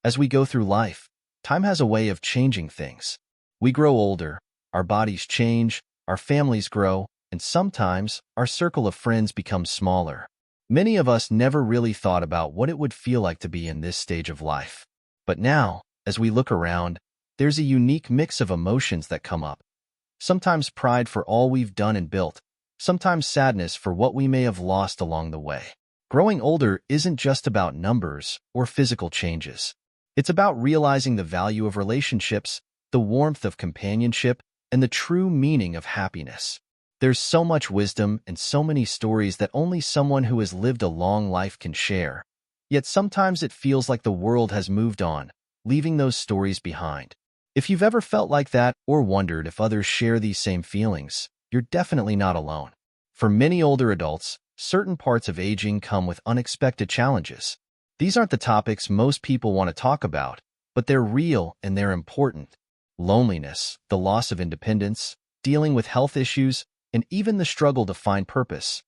As we go through life, time has a way of changing things. We grow older, our bodies change, our families grow, and sometimes our circle of friends becomes smaller. Many of us never really thought about what it would feel like to be in this stage of life. But now, as we look around, there's a unique mix of emotions that come up. Sometimes pride for all we've done and built, sometimes sadness for what we may have lost along the way. Growing older isn't just about numbers or physical changes. It's about realizing the value of relationships, the warmth of companionship, and the true meaning of happiness. There's so much wisdom and so many stories that only someone who has lived a long life can share. Yet sometimes it feels like the world has moved on, leaving those stories behind. If you've ever felt like that or wondered if others share these same feelings, you're definitely not alone. For many older adults, certain parts of aging come with unexpected challenges. These aren't the topics most people want to talk about, but they're real and they're important. Loneliness, the loss of independence, dealing with health issues, and even the struggle to find purpose.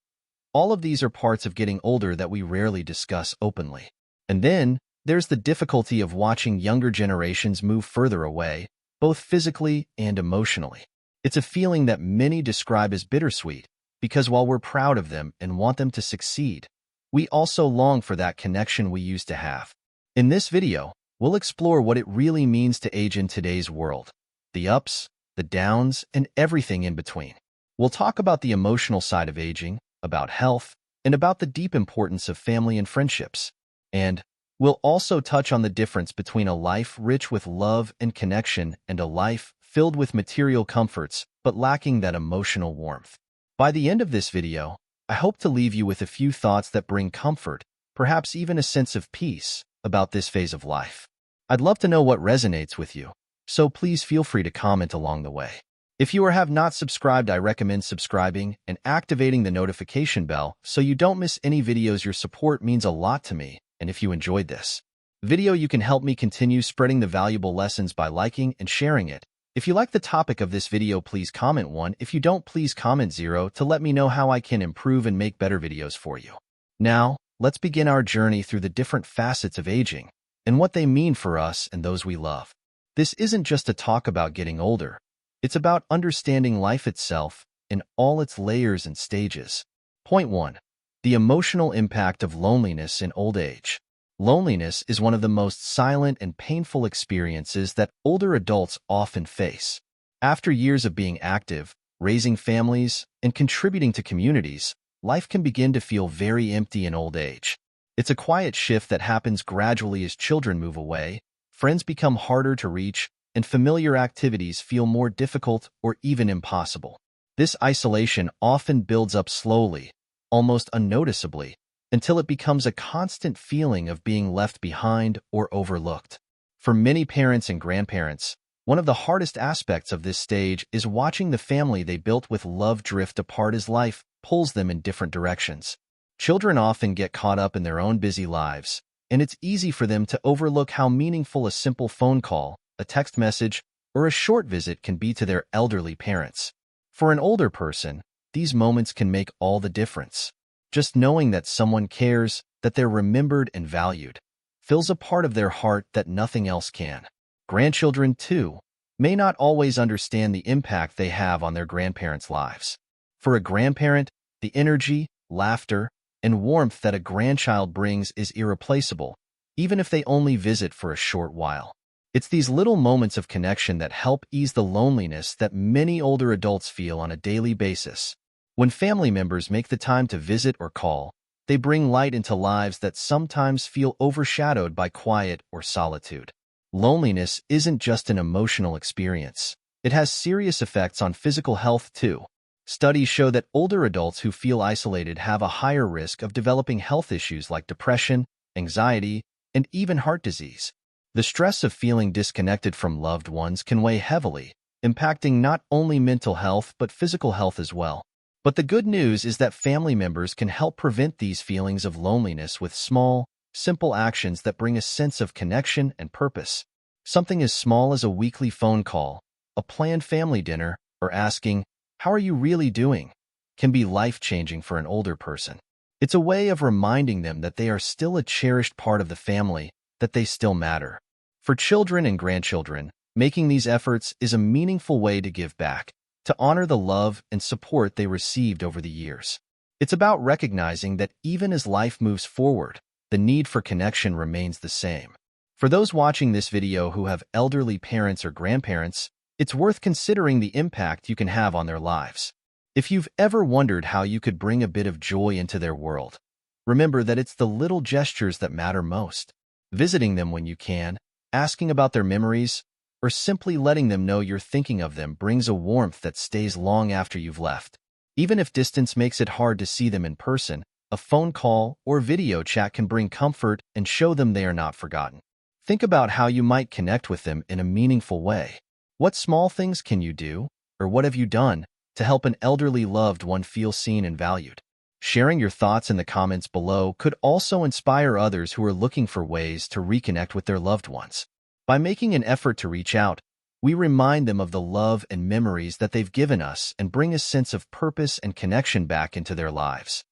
All of these are parts of getting older that we rarely discuss openly. And then, there's the difficulty of watching younger generations move further away, both physically and emotionally. It's a feeling that many describe as bittersweet, because while we're proud of them and want them to succeed, we also long for that connection we used to have. In this video, we'll explore what it really means to age in today's world, the ups, the downs, and everything in between. We'll talk about the emotional side of aging, about health, and about the deep importance of family and friendships. And we'll also touch on the difference between a life rich with love and connection and a life filled with material comforts but lacking that emotional warmth. By the end of this video, I hope to leave you with a few thoughts that bring comfort, perhaps even a sense of peace, about this phase of life. I'd love to know what resonates with you, so please feel free to comment along the way. If you have not subscribed, I recommend subscribing and activating the notification bell so you don't miss any videos. Your support means a lot to me, and if you enjoyed this video, you can help me continue spreading the valuable lessons by liking and sharing it. If you like the topic of this video, please comment 1. If you don't, please comment 0 to let me know how I can improve and make better videos for you. Now, let's begin our journey through the different facets of aging and what they mean for us and those we love. This isn't just a talk about getting older. It's about understanding life itself in all its layers and stages. Point 1. The emotional impact of loneliness in old age. Loneliness is one of the most silent and painful experiences that older adults often face. After years of being active, raising families, and contributing to communities, life can begin to feel very empty in old age. It's a quiet shift that happens gradually as children move away, friends become harder to reach, and familiar activities feel more difficult or even impossible. This isolation often builds up slowly, almost unnoticeably, until it becomes a constant feeling of being left behind or overlooked. For many parents and grandparents, one of the hardest aspects of this stage is watching the family they built with love drift apart as life pulls them in different directions. Children often get caught up in their own busy lives, and it's easy for them to overlook how meaningful a simple phone call, a text message, or a short visit can be to their elderly parents. For an older person, these moments can make all the difference. Just knowing that someone cares, that they're remembered and valued, fills a part of their heart that nothing else can. Grandchildren, too, may not always understand the impact they have on their grandparents' lives. For a grandparent, the energy, laughter, and warmth that a grandchild brings is irreplaceable, even if they only visit for a short while. It's these little moments of connection that help ease the loneliness that many older adults feel on a daily basis. When family members make the time to visit or call, they bring light into lives that sometimes feel overshadowed by quiet or solitude. Loneliness isn't just an emotional experience. It has serious effects on physical health, too. Studies show that older adults who feel isolated have a higher risk of developing health issues like depression, anxiety, and even heart disease. The stress of feeling disconnected from loved ones can weigh heavily, impacting not only mental health but physical health as well. But the good news is that family members can help prevent these feelings of loneliness with small, simple actions that bring a sense of connection and purpose. Something as small as a weekly phone call, a planned family dinner, or asking, "How are you really doing?" can be life-changing for an older person. It's a way of reminding them that they are still a cherished part of the family, that they still matter. For children and grandchildren, making these efforts is a meaningful way to give back, to honor the love and support they received over the years. It's about recognizing that even as life moves forward, the need for connection remains the same. For those watching this video who have elderly parents or grandparents, it's worth considering the impact you can have on their lives. If you've ever wondered how you could bring a bit of joy into their world, remember that it's the little gestures that matter most. Visiting them when you can, asking about their memories, or simply letting them know you're thinking of them brings a warmth that stays long after you've left. Even if distance makes it hard to see them in person, a phone call or video chat can bring comfort and show them they are not forgotten. Think about how you might connect with them in a meaningful way. What small things can you do, or what have you done, to help an elderly loved one feel seen and valued? Sharing your thoughts in the comments below could also inspire others who are looking for ways to reconnect with their loved ones. By making an effort to reach out, we remind them of the love and memories that they've given us and bring a sense of purpose and connection back into their lives.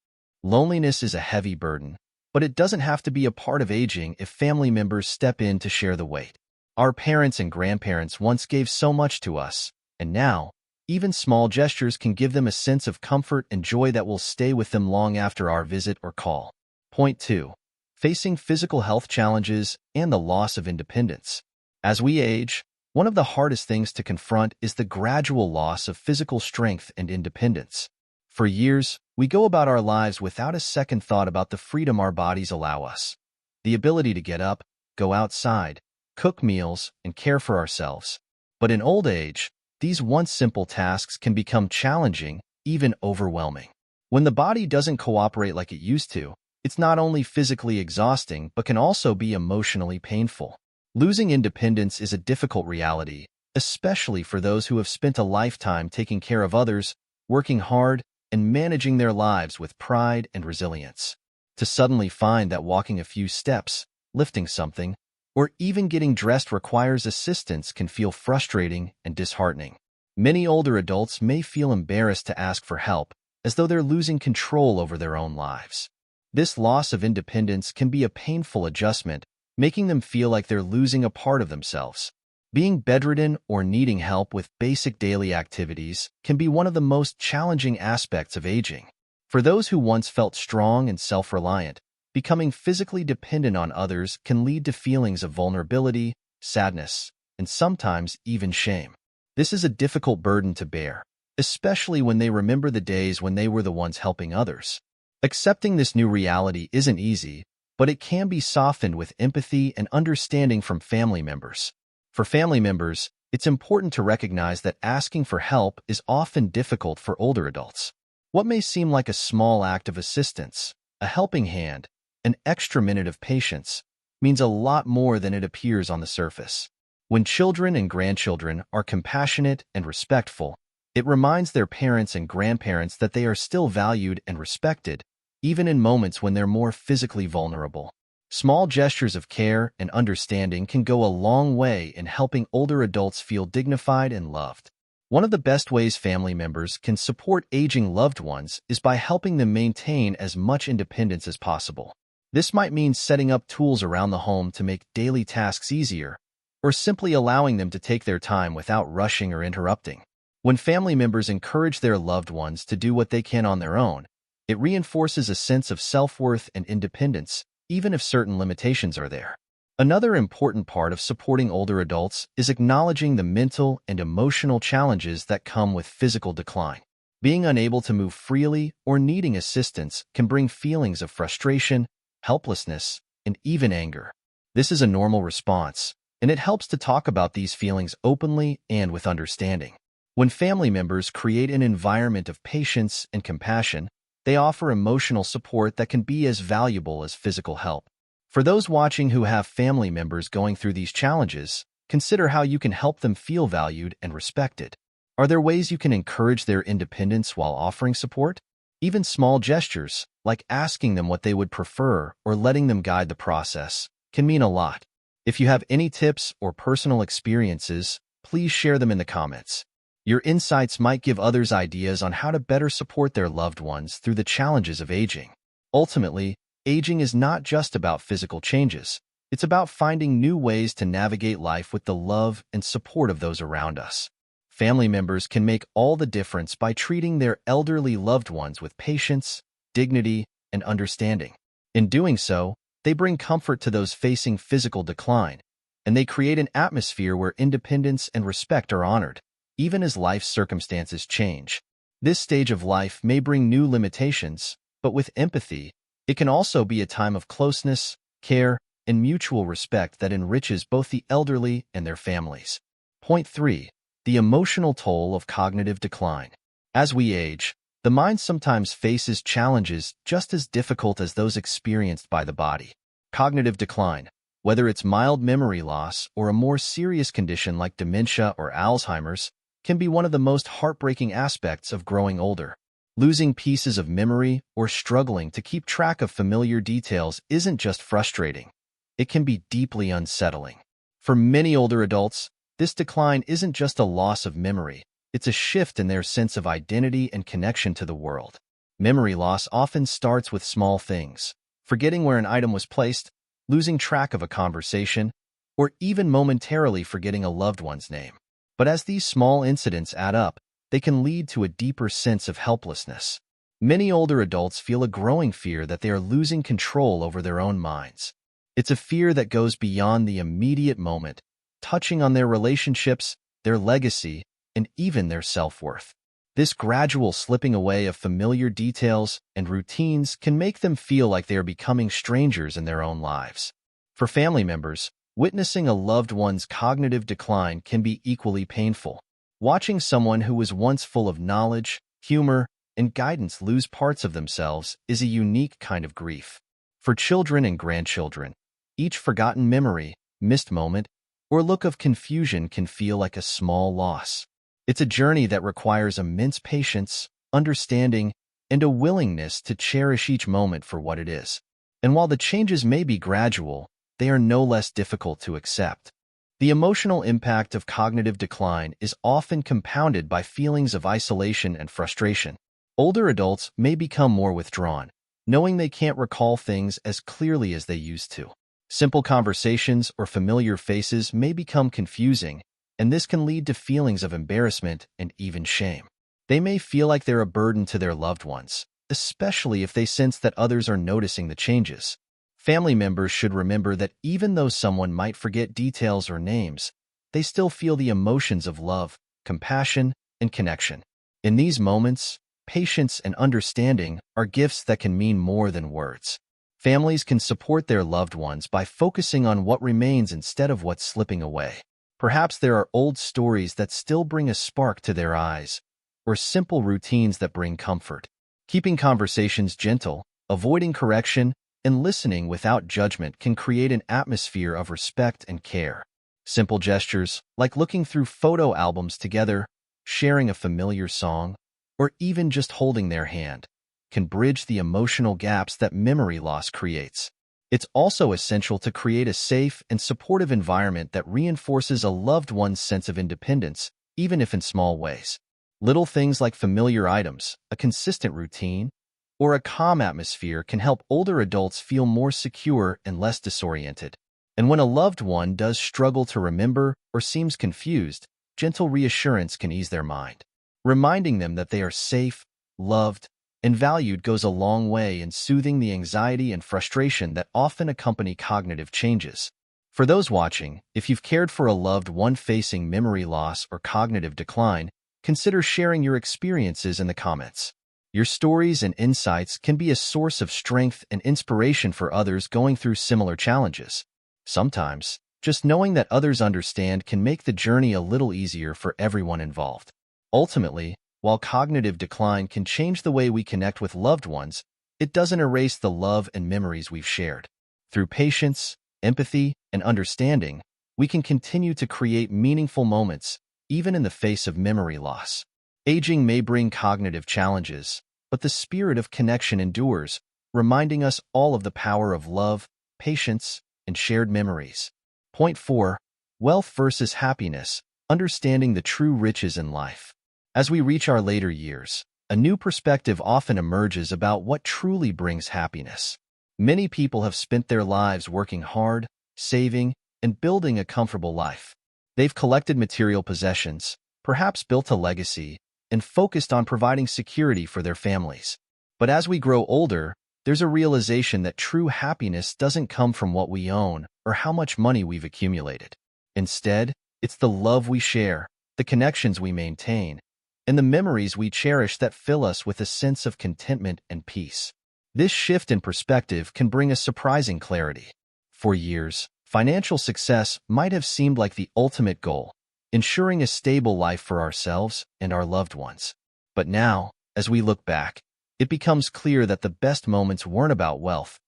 Loneliness is a heavy burden, but it doesn't have to be a part of aging if family members step in to share the weight. Our parents and grandparents once gave so much to us, and now, even small gestures can give them a sense of comfort and joy that will stay with them long after our visit or call. Point 2. Facing physical health challenges and the loss of independence. As we age, one of the hardest things to confront is the gradual loss of physical strength and independence. For years, we go about our lives without a second thought about the freedom our bodies allow us. The ability to get up, go outside, cook meals, and care for ourselves. But in old age, these once simple tasks can become challenging, even overwhelming. When the body doesn't cooperate like it used to, it's not only physically exhausting but can also be emotionally painful. Losing independence is a difficult reality, especially for those who have spent a lifetime taking care of others, working hard, and managing their lives with pride and resilience. To suddenly find that walking a few steps, lifting something, or even getting dressed requires assistance can feel frustrating and disheartening. Many older adults may feel embarrassed to ask for help, as though they're losing control over their own lives. This loss of independence can be a painful adjustment, making them feel like they're losing a part of themselves. Being bedridden or needing help with basic daily activities can be one of the most challenging aspects of aging. For those who once felt strong and self-reliant, becoming physically dependent on others can lead to feelings of vulnerability, sadness, and sometimes even shame. This is a difficult burden to bear, especially when they remember the days when they were the ones helping others. Accepting this new reality isn't easy, but it can be softened with empathy and understanding from family members. For family members, it's important to recognize that asking for help is often difficult for older adults. What may seem like a small act of assistance, a helping hand, an extra minute of patience, means a lot more than it appears on the surface. When children and grandchildren are compassionate and respectful, it reminds their parents and grandparents that they are still valued and respected, even in moments when they're more physically vulnerable. Small gestures of care and understanding can go a long way in helping older adults feel dignified and loved. One of the best ways family members can support aging loved ones is by helping them maintain as much independence as possible. This might mean setting up tools around the home to make daily tasks easier, or simply allowing them to take their time without rushing or interrupting. When family members encourage their loved ones to do what they can on their own, it reinforces a sense of self-worth and independence, even if certain limitations are there. Another important part of supporting older adults is acknowledging the mental and emotional challenges that come with physical decline. Being unable to move freely or needing assistance can bring feelings of frustration, helplessness, and even anger. This is a normal response, and it helps to talk about these feelings openly and with understanding. When family members create an environment of patience and compassion, they offer emotional support that can be as valuable as physical help. For those watching who have family members going through these challenges, consider how you can help them feel valued and respected. Are there ways you can encourage their independence while offering support? Even small gestures, like asking them what they would prefer or letting them guide the process, can mean a lot. If you have any tips or personal experiences, please share them in the comments. Your insights might give others ideas on how to better support their loved ones through the challenges of aging. Ultimately, aging is not just about physical changes. It's about finding new ways to navigate life with the love and support of those around us. Family members can make all the difference by treating their elderly loved ones with patience, dignity, and understanding. In doing so, they bring comfort to those facing physical decline, and they create an atmosphere where independence and respect are honored, even as life's circumstances change. This stage of life may bring new limitations, but with empathy, it can also be a time of closeness, care, and mutual respect that enriches both the elderly and their families. Point 3. The emotional toll of cognitive decline. As we age, the mind sometimes faces challenges just as difficult as those experienced by the body. Cognitive decline, whether it's mild memory loss or a more serious condition like dementia or Alzheimer's, can be one of the most heartbreaking aspects of growing older. Losing pieces of memory or struggling to keep track of familiar details isn't just frustrating. It can be deeply unsettling. For many older adults, this decline isn't just a loss of memory, it's a shift in their sense of identity and connection to the world. Memory loss often starts with small things, forgetting where an item was placed, losing track of a conversation, or even momentarily forgetting a loved one's name. But as these small incidents add up, they can lead to a deeper sense of helplessness. Many older adults feel a growing fear that they are losing control over their own minds. It's a fear that goes beyond the immediate moment, touching on their relationships, their legacy, and even their self-worth. This gradual slipping away of familiar details and routines can make them feel like they are becoming strangers in their own lives. For family members, witnessing a loved one's cognitive decline can be equally painful. Watching someone who was once full of knowledge, humor, and guidance lose parts of themselves is a unique kind of grief. For children and grandchildren, each forgotten memory, missed moment, or look of confusion can feel like a small loss. It's a journey that requires immense patience, understanding, and a willingness to cherish each moment for what it is. And while the changes may be gradual, they are no less difficult to accept. The emotional impact of cognitive decline is often compounded by feelings of isolation and frustration. Older adults may become more withdrawn, knowing they can't recall things as clearly as they used to. Simple conversations or familiar faces may become confusing, and this can lead to feelings of embarrassment and even shame. They may feel like they're a burden to their loved ones, especially if they sense that others are noticing the changes. Family members should remember that even though someone might forget details or names, they still feel the emotions of love, compassion, and connection. In these moments, patience and understanding are gifts that can mean more than words. Families can support their loved ones by focusing on what remains instead of what's slipping away. Perhaps there are old stories that still bring a spark to their eyes, or simple routines that bring comfort. Keeping conversations gentle, avoiding correction, and listening without judgment can create an atmosphere of respect and care. Simple gestures, like looking through photo albums together, sharing a familiar song, or even just holding their hand, can bridge the emotional gaps that memory loss creates. It's also essential to create a safe and supportive environment that reinforces a loved one's sense of independence, even if in small ways. Little things like familiar items, a consistent routine, or a calm atmosphere can help older adults feel more secure and less disoriented. And when a loved one does struggle to remember or seems confused, gentle reassurance can ease their mind. Reminding them that they are safe, loved, and valued goes a long way in soothing the anxiety and frustration that often accompany cognitive changes. For those watching, if you've cared for a loved one facing memory loss or cognitive decline, consider sharing your experiences in the comments. Your stories and insights can be a source of strength and inspiration for others going through similar challenges. Sometimes, just knowing that others understand can make the journey a little easier for everyone involved. Ultimately, while cognitive decline can change the way we connect with loved ones, it doesn't erase the love and memories we've shared. Through patience, empathy, and understanding, we can continue to create meaningful moments, even in the face of memory loss. Aging may bring cognitive challenges, but the spirit of connection endures, reminding us all of the power of love, patience, and shared memories. Point 4. Wealth versus happiness, understanding the true riches in life. As we reach our later years, a new perspective often emerges about what truly brings happiness. Many people have spent their lives working hard, saving, and building a comfortable life. They've collected material possessions, perhaps built a legacy, and focused on providing security for their families. But as we grow older, there's a realization that true happiness doesn't come from what we own or how much money we've accumulated. Instead, it's the love we share, the connections we maintain, and the memories we cherish that fill us with a sense of contentment and peace. This shift in perspective can bring a surprising clarity. For years, financial success might have seemed like the ultimate goal, ensuring a stable life for ourselves and our loved ones. But now, as we look back, it becomes clear that the best moments weren't about wealth.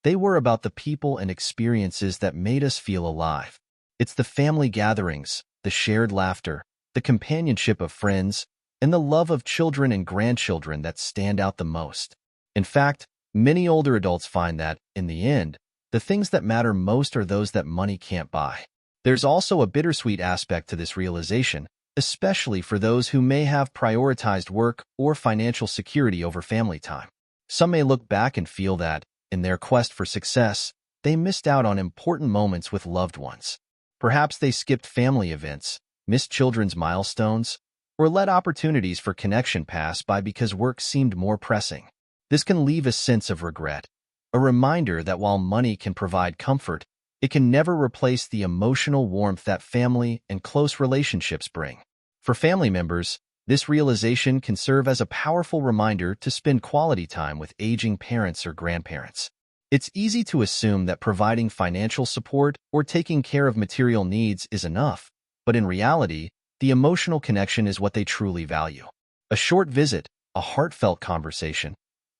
They were about the people and experiences that made us feel alive. It's the family gatherings, the shared laughter, the companionship of friends, and the love of children and grandchildren that stand out the most. In fact, many older adults find that, in the end, the things that matter most are those that money can't buy. There's also a bittersweet aspect to this realization, especially for those who may have prioritized work or financial security over family time. Some may look back and feel that, in their quest for success, they missed out on important moments with loved ones. Perhaps they skipped family events, missed children's milestones, or let opportunities for connection pass by because work seemed more pressing. This can leave a sense of regret, a reminder that while money can provide comfort, it can never replace the emotional warmth that family and close relationships bring. For family members, this realization can serve as a powerful reminder to spend quality time with aging parents or grandparents. It's easy to assume that providing financial support or taking care of material needs is enough, but in reality, the emotional connection is what they truly value. A short visit, a heartfelt conversation,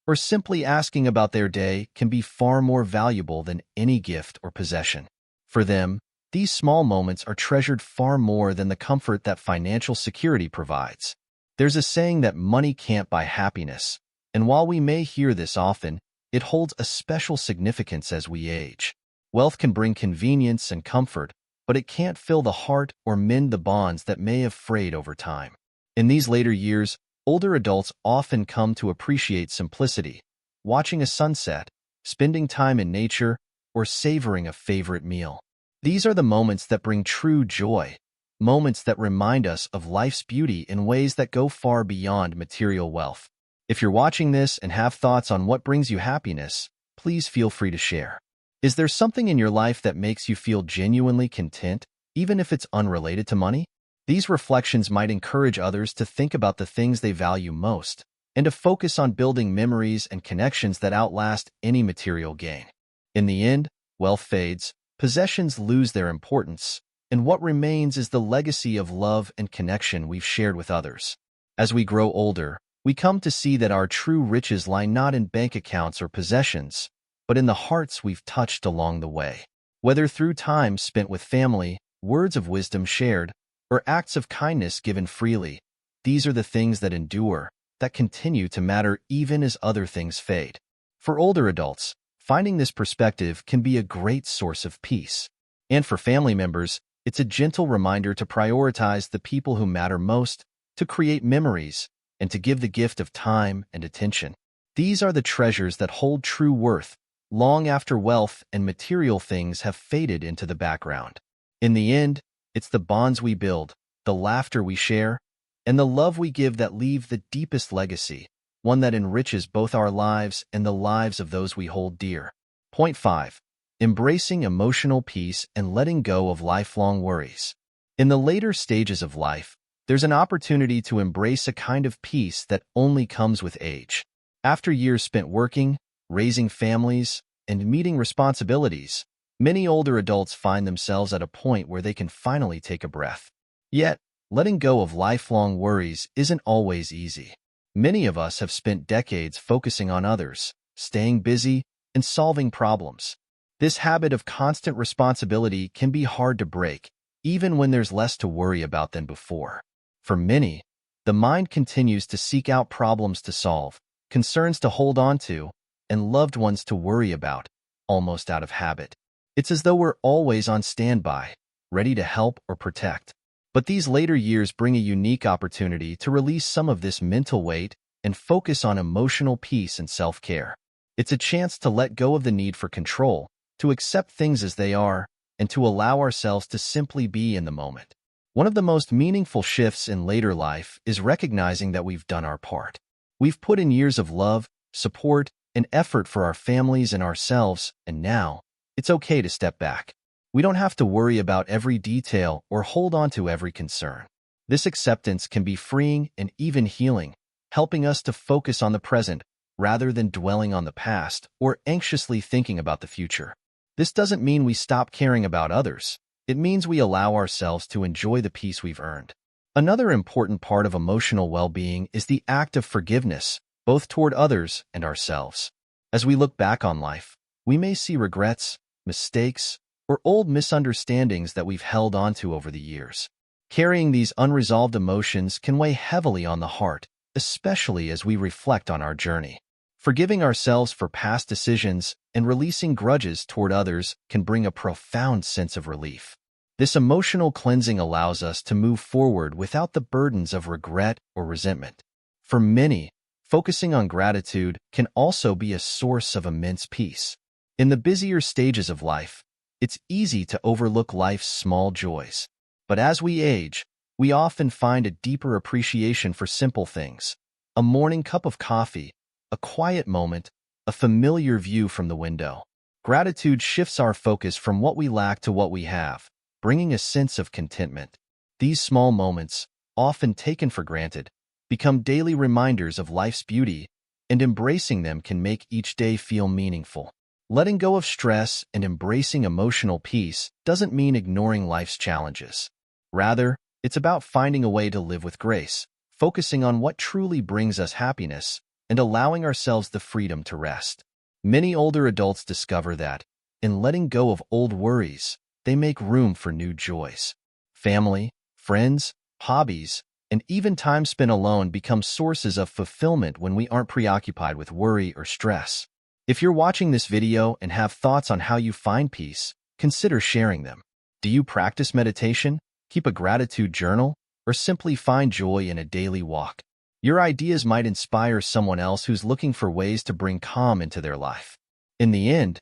or simply asking about their day can be far more valuable than any gift or possession. For them, these small moments are treasured far more than the comfort that financial security provides. There's a saying that money can't buy happiness, and while we may hear this often, it holds a special significance as we age. Wealth can bring convenience and comfort, but it can't fill the heart or mend the bonds that may have frayed over time. In these later years, older adults often come to appreciate simplicity, watching a sunset, spending time in nature, or savoring a favorite meal. These are the moments that bring true joy, moments that remind us of life's beauty in ways that go far beyond material wealth. If you're watching this and have thoughts on what brings you happiness, please feel free to share. Is there something in your life that makes you feel genuinely content, even if it's unrelated to money? These reflections might encourage others to think about the things they value most, and to focus on building memories and connections that outlast any material gain. In the end, wealth fades, possessions lose their importance, and what remains is the legacy of love and connection we've shared with others. As we grow older, we come to see that our true riches lie not in bank accounts or possessions, but in the hearts we've touched along the way. Whether through time spent with family, words of wisdom shared, or acts of kindness given freely, these are the things that endure, that continue to matter even as other things fade. For older adults, finding this perspective can be a great source of peace. And for family members, it's a gentle reminder to prioritize the people who matter most, to create memories, and to give the gift of time and attention. These are the treasures that hold true worth, long after wealth and material things have faded into the background. In the end, it's the bonds we build, the laughter we share, and the love we give that leave the deepest legacy, one that enriches both our lives and the lives of those we hold dear. Point 5. Embracing emotional peace and letting go of lifelong worries. In the later stages of life, there's an opportunity to embrace a kind of peace that only comes with age. After years spent working, raising families, and meeting responsibilities, many older adults find themselves at a point where they can finally take a breath. Yet, letting go of lifelong worries isn't always easy. Many of us have spent decades focusing on others, staying busy, and solving problems. This habit of constant responsibility can be hard to break, even when there's less to worry about than before. For many, the mind continues to seek out problems to solve, concerns to hold on to, and loved ones to worry about, almost out of habit. It's as though we're always on standby, ready to help or protect. But these later years bring a unique opportunity to release some of this mental weight and focus on emotional peace and self-care. It's a chance to let go of the need for control, to accept things as they are, and to allow ourselves to simply be in the moment. One of the most meaningful shifts in later life is recognizing that we've done our part. We've put in years of love, support, and effort for our families and ourselves, and now, it's okay to step back. We don't have to worry about every detail or hold on to every concern. This acceptance can be freeing and even healing, helping us to focus on the present rather than dwelling on the past or anxiously thinking about the future. This doesn't mean we stop caring about others. It means we allow ourselves to enjoy the peace we've earned. Another important part of emotional well-being is the act of forgiveness, both toward others and ourselves. As we look back on life, we may see regrets, mistakes, or old misunderstandings that we've held onto over the years. Carrying these unresolved emotions can weigh heavily on the heart, especially as we reflect on our journey. Forgiving ourselves for past decisions and releasing grudges toward others can bring a profound sense of relief. This emotional cleansing allows us to move forward without the burdens of regret or resentment. For many, focusing on gratitude can also be a source of immense peace. In the busier stages of life, it's easy to overlook life's small joys. But as we age, we often find a deeper appreciation for simple things: a morning cup of coffee, a quiet moment, a familiar view from the window. Gratitude shifts our focus from what we lack to what we have, bringing a sense of contentment. These small moments, often taken for granted, become daily reminders of life's beauty, and embracing them can make each day feel meaningful. Letting go of stress and embracing emotional peace doesn't mean ignoring life's challenges. Rather, it's about finding a way to live with grace, focusing on what truly brings us happiness, and allowing ourselves the freedom to rest. Many older adults discover that, in letting go of old worries, they make room for new joys. Family, friends, hobbies, and even time spent alone become sources of fulfillment when we aren't preoccupied with worry or stress. If you're watching this video and have thoughts on how you find peace, consider sharing them. Do you practice meditation, keep a gratitude journal, or simply find joy in a daily walk? Your ideas might inspire someone else who's looking for ways to bring calm into their life. In the end,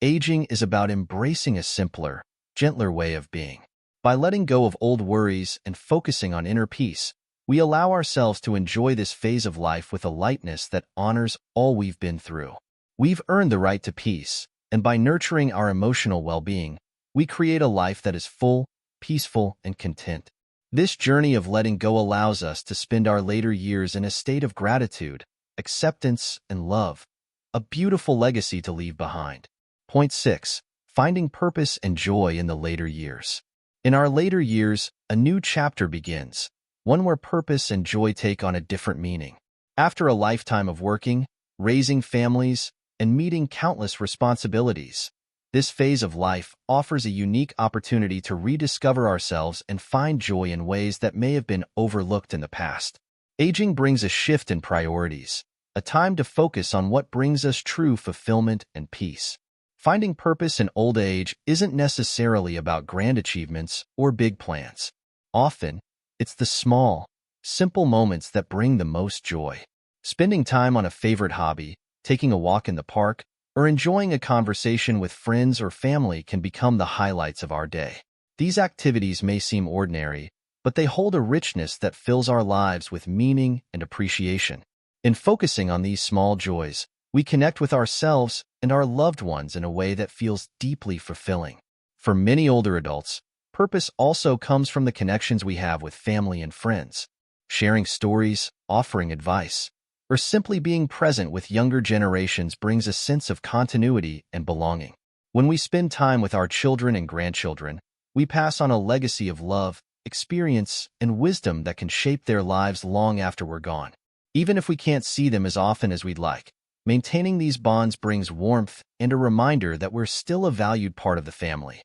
aging is about embracing a simpler, gentler way of being. By letting go of old worries and focusing on inner peace, we allow ourselves to enjoy this phase of life with a lightness that honors all we've been through. We've earned the right to peace, and by nurturing our emotional well-being, we create a life that is full, peaceful, and content. This journey of letting go allows us to spend our later years in a state of gratitude, acceptance, and love, a beautiful legacy to leave behind. Point 6. Finding purpose and joy in the later years. In our later years, a new chapter begins, one where purpose and joy take on a different meaning. After a lifetime of working, raising families, and meeting countless responsibilities, this phase of life offers a unique opportunity to rediscover ourselves and find joy in ways that may have been overlooked in the past. Aging brings a shift in priorities, a time to focus on what brings us true fulfillment and peace. Finding purpose in old age isn't necessarily about grand achievements or big plans. Often, it's the small, simple moments that bring the most joy. Spending time on a favorite hobby, taking a walk in the park, or enjoying a conversation with friends or family can become the highlights of our day. These activities may seem ordinary, but they hold a richness that fills our lives with meaning and appreciation. In focusing on these small joys, we connect with ourselves and our loved ones in a way that feels deeply fulfilling. For many older adults, purpose also comes from the connections we have with family and friends. Sharing stories, offering advice, or simply being present with younger generations brings a sense of continuity and belonging. When we spend time with our children and grandchildren, we pass on a legacy of love, experience, and wisdom that can shape their lives long after we're gone. Even if we can't see them as often as we'd like, maintaining these bonds brings warmth and a reminder that we're still a valued part of the family.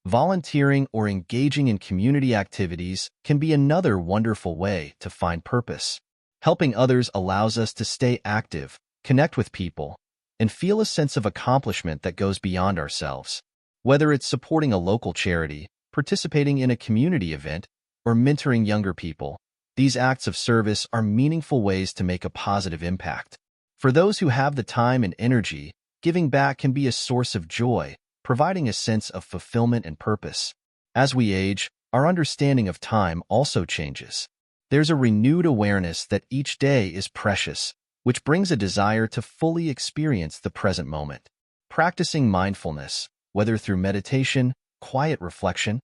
Volunteering or engaging in community activities can be another wonderful way to find purpose. Helping others allows us to stay active, connect with people, and feel a sense of accomplishment that goes beyond ourselves. Whether it's supporting a local charity, participating in a community event, or mentoring younger people, these acts of service are meaningful ways to make a positive impact. For those who have the time and energy, giving back can be a source of joy, providing a sense of fulfillment and purpose. As we age, our understanding of time also changes. There's a renewed awareness that each day is precious, which brings a desire to fully experience the present moment. Practicing mindfulness, whether through meditation, quiet reflection,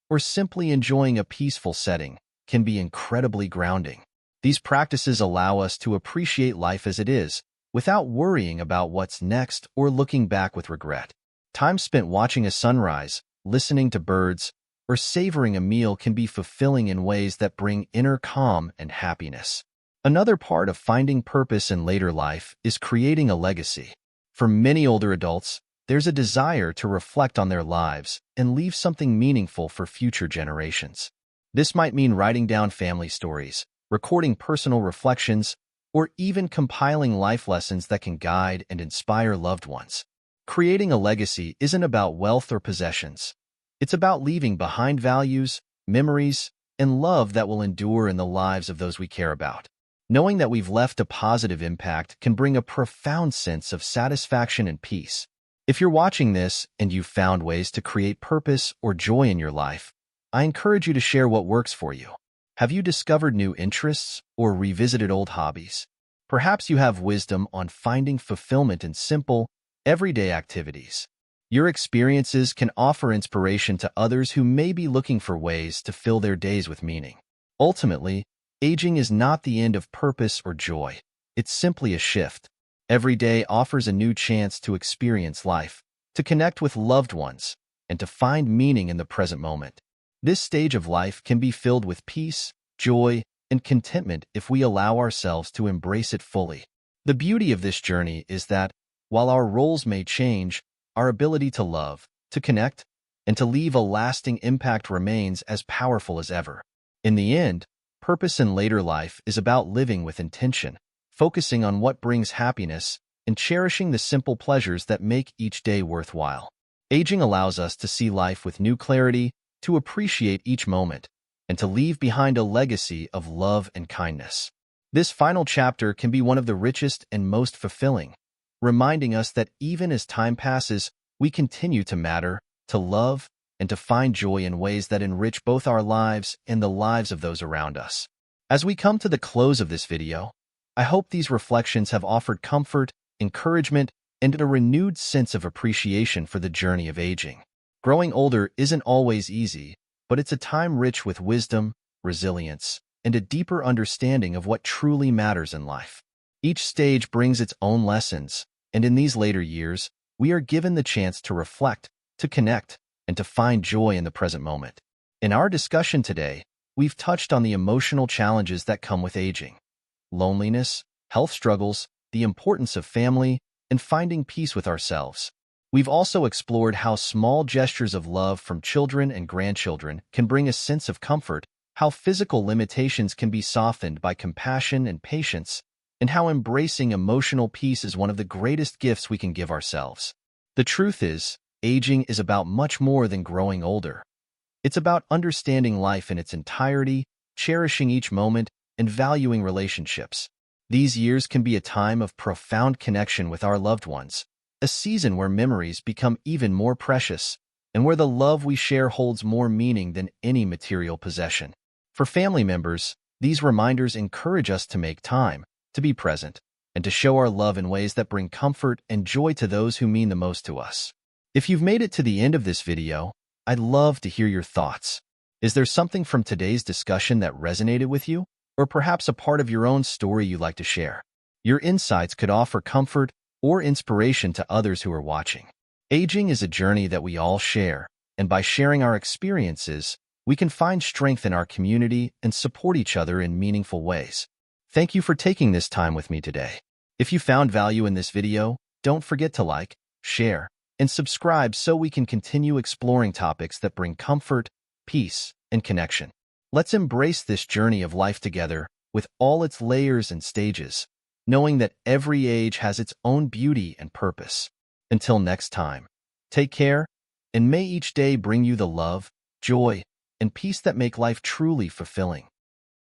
or simply enjoying a peaceful setting, can be incredibly grounding. These practices allow us to appreciate life as it is, without worrying about what's next or looking back with regret. Time spent watching a sunrise, listening to birds, or savoring a meal can be fulfilling in ways that bring inner calm and happiness. Another part of finding purpose in later life is creating a legacy. For many older adults, there's a desire to reflect on their lives and leave something meaningful for future generations. This might mean writing down family stories, recording personal reflections, or even compiling life lessons that can guide and inspire loved ones. Creating a legacy isn't about wealth or possessions. It's about leaving behind values, memories, and love that will endure in the lives of those we care about. Knowing that we've left a positive impact can bring a profound sense of satisfaction and peace. If you're watching this and you've found ways to create purpose or joy in your life, I encourage you to share what works for you. Have you discovered new interests or revisited old hobbies? Perhaps you have wisdom on finding fulfillment in simple, everyday activities. Your experiences can offer inspiration to others who may be looking for ways to fill their days with meaning. Ultimately, aging is not the end of purpose or joy. It's simply a shift. Every day offers a new chance to experience life, to connect with loved ones, and to find meaning in the present moment. This stage of life can be filled with peace, joy, and contentment if we allow ourselves to embrace it fully. The beauty of this journey is that, while our roles may change, our ability to love, to connect, and to leave a lasting impact remains as powerful as ever. In the end, purpose in later life is about living with intention, focusing on what brings happiness, and cherishing the simple pleasures that make each day worthwhile. Aging allows us to see life with new clarity, to appreciate each moment, and to leave behind a legacy of love and kindness. This final chapter can be one of the richest and most fulfilling, reminding us that even as time passes, we continue to matter, to love, and to find joy in ways that enrich both our lives and the lives of those around us. As we come to the close of this video, I hope these reflections have offered comfort, encouragement, and a renewed sense of appreciation for the journey of aging. Growing older isn't always easy, but it's a time rich with wisdom, resilience, and a deeper understanding of what truly matters in life. Each stage brings its own lessons, and in these later years, we are given the chance to reflect, to connect, and to find joy in the present moment. In our discussion today, we've touched on the emotional challenges that come with aging: loneliness, health struggles, the importance of family, and finding peace with ourselves. We've also explored how small gestures of love from children and grandchildren can bring a sense of comfort, how physical limitations can be softened by compassion and patience, and how embracing emotional peace is one of the greatest gifts we can give ourselves. The truth is, aging is about much more than growing older. It's about understanding life in its entirety, cherishing each moment, and valuing relationships. These years can be a time of profound connection with our loved ones, a season where memories become even more precious, and where the love we share holds more meaning than any material possession. For family members, these reminders encourage us to make time, to be present, and to show our love in ways that bring comfort and joy to those who mean the most to us. If you've made it to the end of this video, I'd love to hear your thoughts. Is there something from today's discussion that resonated with you, or perhaps a part of your own story you'd like to share? Your insights could offer comfort or inspiration to others who are watching. Aging is a journey that we all share, and by sharing our experiences, we can find strength in our community and support each other in meaningful ways. Thank you for taking this time with me today. If you found value in this video, don't forget to like, share, and subscribe so we can continue exploring topics that bring comfort, peace, and connection. Let's embrace this journey of life together with all its layers and stages, knowing that every age has its own beauty and purpose. Until next time, take care, and may each day bring you the love, joy, and peace that make life truly fulfilling.